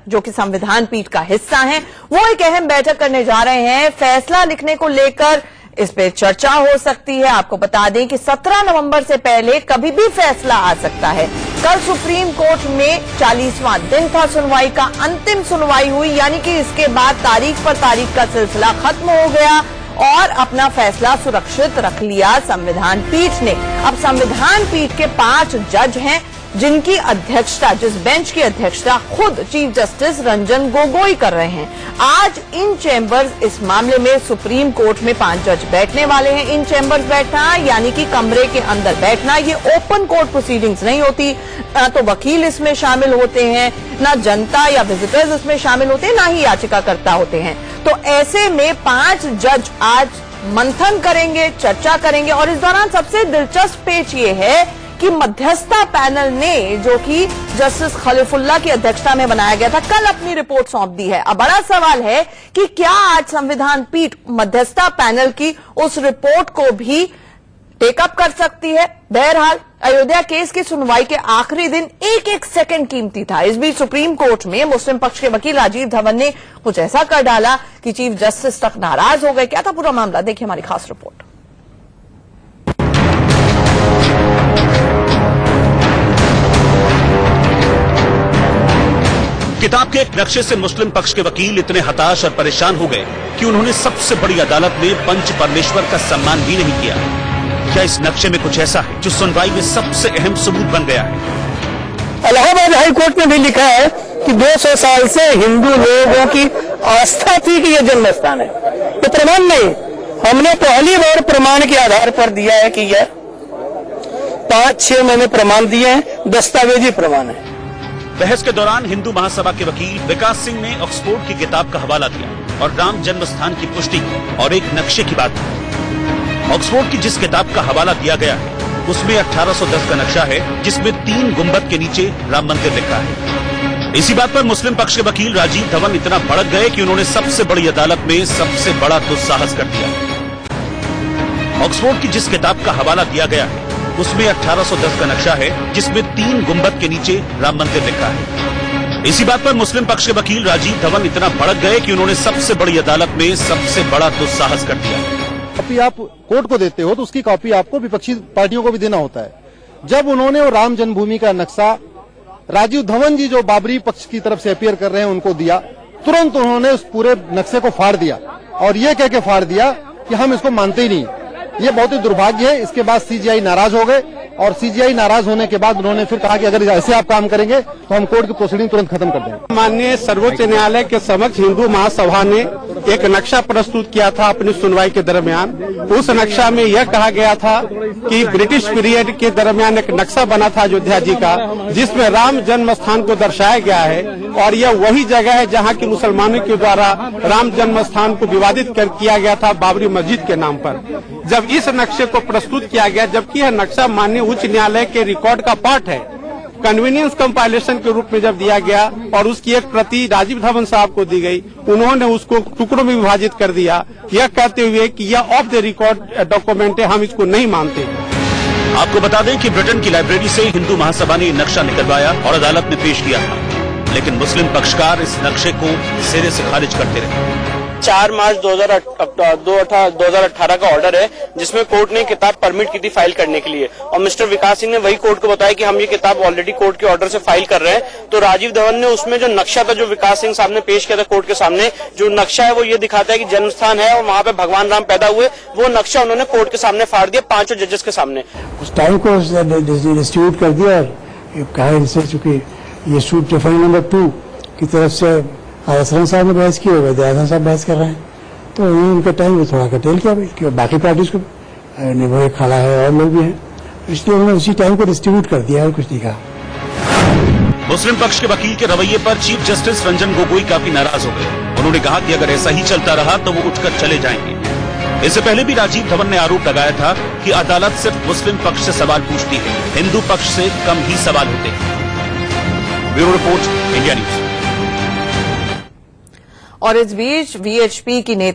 जो कि संविधान पीठ का हिस्सा हैं, वो एक अहम बैठक करने जा रहे हैं। फैसला लिखने को लेकर इस पे चर्चा हो सकती है। आपको बता दें कि 17 नवंबर से पहले कभी भी फैसला आ सकता है। कल सुप्रीम कोर्ट में 40वां दिन था सुनवाई का, अंतिम सुनवाई हुई, यानी कि इसके बाद तारीख पर तारीख का सिलसिला खत्म हो गया और अपना फैसला सुरक्षित रख लिया संविधान पीठ ने। अब संविधान पीठ के 5 जज हैं जिनकी अध्यक्षता, जिस बेंच की अध्यक्षता खुद चीफ जस्टिस रंजन गोगोई कर रहे हैं। आज इन चैंबर्स, इस मामले में सुप्रीम कोर्ट में 5 जज बैठने वाले हैं। इन चैंबर्स बैठना यानी कि कमरे के अंदर बैठना, ये ओपन कोर्ट प्रोसीडिंग्स नहीं होती। ना तो वकील इसमें शामिल होते हैं, ना जनता या विजिटर्स इसमें शामिल होते हैं, ना ही याचिकाकर्ता होते हैं। तो ऐसे में 5 जज आज मंथन करेंगे, चर्चा करेंगे और इस दौरान सबसे दिलचस्प पेच ये है कि मध्यस्थता पैनल ने, जो कि जस्टिस खलीफुल्ला की अध्यक्षता में बनाया गया था, कल अपनी रिपोर्ट सौंप दी है। अब बड़ा सवाल है कि क्या आज संविधान पीठ मध्यस्थता पैनल की उस रिपोर्ट को भी टेकअप कर सकती है। बहरहाल अयोध्या केस की सुनवाई के आखिरी दिन एक एक सेकंड कीमती था। इस बीच सुप्रीम कोर्ट में मुस्लिम पक्ष के वकील राजीव धवन ने कुछ ऐसा कर डाला कि चीफ जस्टिस तक नाराज हो गए। क्या था पूरा मामला, देखिए हमारी खास रिपोर्ट। किताब के एक नक्शे से मुस्लिम पक्ष के वकील इतने हताश और परेशान हो गए कि उन्होंने सबसे बड़ी अदालत में पंच परमेश्वर का सम्मान भी नहीं किया। क्या इस नक्शे में कुछ ऐसा है जो सुनवाई में सबसे अहम सबूत बन गया है? इलाहाबाद हाई कोर्ट में भी लिखा है कि 200 साल से हिंदू लोगों की आस्था थी कि यह जन्म स्थान है। ये प्रमाण नहीं, हमने पहली बार प्रमाण के आधार पर दिया है कि यह 5-6 महीने प्रमाण दिए हैं, दस्तावेजी प्रमाण है। बहस के दौरान हिंदू महासभा के वकील विकास सिंह ने ऑक्सफोर्ड की किताब का हवाला दिया और राम जन्म स्थान की पुष्टि की और एक नक्शे की बात की। ऑक्सफोर्ड की जिस किताब का हवाला दिया गया है उसमें 1810 का नक्शा है, जिसमें 3 गुंबद के नीचे राम मंदिर लिखा है। इसी बात पर मुस्लिम पक्ष के वकील राजीव धवन इतना भड़क गए कि उन्होंने सबसे बड़ी अदालत में सबसे बड़ा दुस्साहस कर दिया। ऑक्सफोर्ड की जिस किताब का हवाला दिया गया है उसमें 1810 का नक्शा है, जिसमें 3 गुंबद के नीचे राम मंदिर लिखा है। इसी बात पर मुस्लिम पक्ष के वकील राजीव धवन इतना भड़क गए कि उन्होंने सबसे बड़ी अदालत में सबसे बड़ा दुस्साहस कर दिया। कॉपी आप कोर्ट को देते हो तो उसकी कॉपी आपको विपक्षी पार्टियों को भी देना होता है। जब उन्होंने वो राम जन्मभूमि का नक्शा राजीव धवन जी जो बाबरी पक्ष की तरफ से अपीयर कर रहे हैं उनको दिया, तुरंत उन्होंने उस पूरे नक्शे को फाड़ दिया और ये कह के फाड़ दिया कि हम इसको मानते ही नहीं। ये बहुत ही दुर्भाग्य है। इसके बाद सीजीआई नाराज हो गए और सीजीआई नाराज होने के बाद उन्होंने फिर कहा कि अगर ऐसे आप काम करेंगे तो हम कोर्ट की प्रोसीडिंग तुरंत खत्म कर देंगे। माननीय सर्वोच्च न्यायालय के समक्ष हिंदू महासभा ने एक नक्शा प्रस्तुत किया था अपनी सुनवाई के दरमियान। उस नक्शा में यह कहा गया था कि ब्रिटिश पीरियड के दरमियान एक नक्शा बना था अयोध्या जी का, जिसमें राम जन्म स्थान को दर्शाया गया है और यह वही जगह है जहाँ की मुसलमानों के द्वारा राम जन्म स्थान को विवादित किया गया था बाबरी मस्जिद के नाम पर। जब इस नक्शे को प्रस्तुत किया गया, जबकि यह नक्शा माननीय उच्च न्यायालय के रिकॉर्ड का पार्ट है, कन्वीनियंस कंपाइलेशन के रूप में जब दिया गया और उसकी एक प्रति राजीव धवन साहब को दी गई, उन्होंने उसको टुकड़ों में विभाजित कर दिया, यह कहते हुए कि यह ऑफ द रिकॉर्ड डॉक्यूमेंट है, हम इसको नहीं मानते। आपको बता दें कि ब्रिटेन की लाइब्रेरी से हिंदू महासभा ने नक्शा निकलवाया और अदालत में पेश किया था, लेकिन मुस्लिम पक्षकार इस नक्शे को सिरे से खारिज करते रहे। 4 मार्च 2018 का ऑर्डर है जिसमें कोर्ट ने किताब परमिट की थी फाइल करने के लिए और मिस्टर विकास सिंह ने वही कोर्ट को बताया कि हम ये किताब ऑलरेडी कोर्ट के ऑर्डर से फाइल कर रहे हैं। तो राजीव धवन ने उसमें जो नक्शा था जो विकास सिंह साहब ने पेश किया था कोर्ट के सामने, जो नक्शा है वो ये दिखाता है कि जन्म स्थान है और वहाँ पे भगवान राम पैदा हुए, वो नक्शा उन्होंने कोर्ट के सामने फाड़ दिया 5 जजेस के सामने। उस टाइम को डिस्ट्रीब्यूट कर दिया और कहा इनसे, चूंकि ये सूट रेफरेंस नंबर 2 की तरफ से असरन साहब ने बहस की और दयानंद साहब बहस कर रहे हैं, तो उनका टाइम थोड़ा कटेल किया भाई, कि बाकी पार्टीज को निभोए खड़ा है और लोग भी हैं, इसलिए उन्होंने उसी टाइम को डिस्ट्रीब्यूट कर दिया और कुछ नहीं कहा। मुस्लिम पक्ष के वकील के रवैये पर चीफ जस्टिस रंजन गोगोई काफी नाराज हो गए। उन्होंने कहा कि अगर ऐसा ही चलता रहा तो वो उठकर चले जाएंगे। इससे पहले भी राजीव धवन ने आरोप लगाया था कि अदालत सिर्फ मुस्लिम पक्ष से सवाल पूछती है, हिंदू पक्ष से कम ही सवाल होते हैं। Bureau report, India news. और इस बीच वीएचपी की नेता